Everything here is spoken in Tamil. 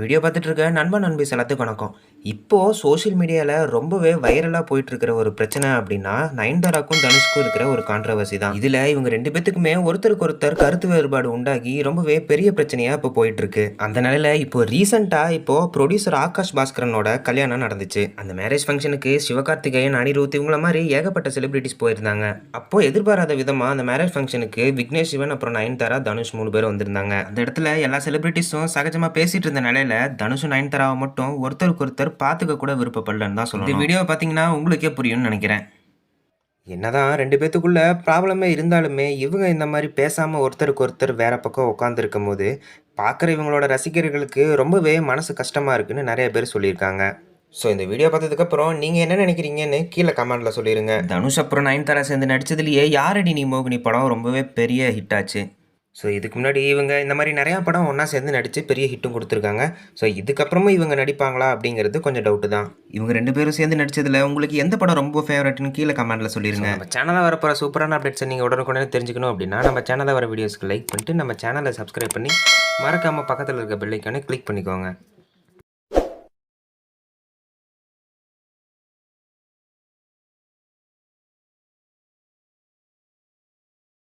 வீடியோ பார்த்துட்டு இருக்க நண்பன் நண்பீஸ் எல்லாத்துக்கும் வணக்கம். இப்போ சோஷியல் மீடியால ரொம்பவே வைரலா போயிட்டு இருக்கிற ஒரு பிரச்சனை அப்படின்னா, நயன்தாராக்கும் தனுஷ்க்கும் இருக்கிற ஒரு கான்ட்ரோவர்சி தான். இதுல இவங்க 2 பேத்துக்குமே ஒருத்தருக்கு ஒருத்தர் கருத்து வேறுபாடு உண்டாகி ரொம்பவே பெரிய பிரச்சனையா இப்போ போயிட்டு இருக்கு. அந்த நிலையில இப்போ ரீசெண்டா ப்ரொடியூசர் ஆகாஷ் பாஸ்கரனோட கல்யாணம் நடந்துச்சு. அந்த மேரேஜ் ஃபங்க்ஷனுக்கு சிவகார்த்திகேயன், அனிருத் இவங்கள மாதிரி ஏகப்பட்ட செலிபிரிட்டிஸ் போயிருந்தாங்க. அப்போ எதிர்பாராத விதமா அந்த மேரேஜ் ஃபங்க்ஷனுக்கு விக்னேஷ் சிவன், அப்புறம் நயன்தாரா, தனுஷ் 3 பேரும் வந்திருந்தாங்க. அந்த இடத்துல எல்லா செலிபிரிட்டிஸும் சகஜமா பேசிட்டு இருந்த நிலையில தனுஷும் நயன்தாராவை மட்டும் ஒருத்தருக்கு ஒருத்தர் பார்த்துக்க கூட விருப்பப்படலன்னு தான் சொல்லணும். இந்த வீடியோவை பார்த்தீங்கன்னா உங்களுக்கே புரியும்னு நினைக்கிறேன். என்னதான் 2 பேத்துக்குள்ள ப்ராப்ளமே இருந்தாலுமே இவங்க இந்த மாதிரி பேசாம ஒருத்தருக்கு ஒருத்தர் வேற பக்கம் உட்காந்துருக்கும் போது பார்க்குற இவங்களோட ரசிகர்களுக்கு ரொம்பவே மனசு கஷ்டமா இருக்குன்னு நிறைய பேர் சொல்லியிருக்காங்க. ஸோ இந்த வீடியோ பார்த்ததுக்கப்புறம் நீங்கள் என்ன நினைக்கிறீங்கன்னு கீழே கமெண்ட்டில் சொல்லிடுங்க. தனுஷ் அப்புறம் நயன்தாரா சேர்ந்து நடித்ததுலேயே யாரடி நீ மோகினி படம் ரொம்பவே பெரிய ஹிட் ஆச்சு. ஸோ இதுக்கு முன்னாடி இவங்க இந்த மாதிரி நிறையா படம் ஒன்றா சேர்ந்து நடித்து பெரிய ஹிட்டும் கொடுத்துருக்காங்க. ஸோ இதுக்கப்புறமும் இவங்க நடிப்பாங்களா அப்படிங்கிறது கொஞ்சம் டவுட்டு தான். இவங்க 2 பேரும் சேர்ந்து நடித்ததில் உங்களுக்கு எந்த படம் ரொம்ப ஃபேவரட்னு கீழே கமெண்ட்டில் சொல்லிடுங்க. நம்ம சேனலில் வரப்போகிற சூப்பரான அப்டேட்ஸை நீங்கள் உடனுக்குடனே தெரிஞ்சுக்கணும் அப்படின்னா நம்ம சேனலில் வர வீடியோஸ்க்கு லைக் பண்ணிட்டு நம்ம சேனலை சப்ஸ்கிரைப் பண்ணி மறக்காமல் பக்கத்தில் இருக்க பெல் ஐக்கானை கிளிக் பண்ணிக்கோங்க.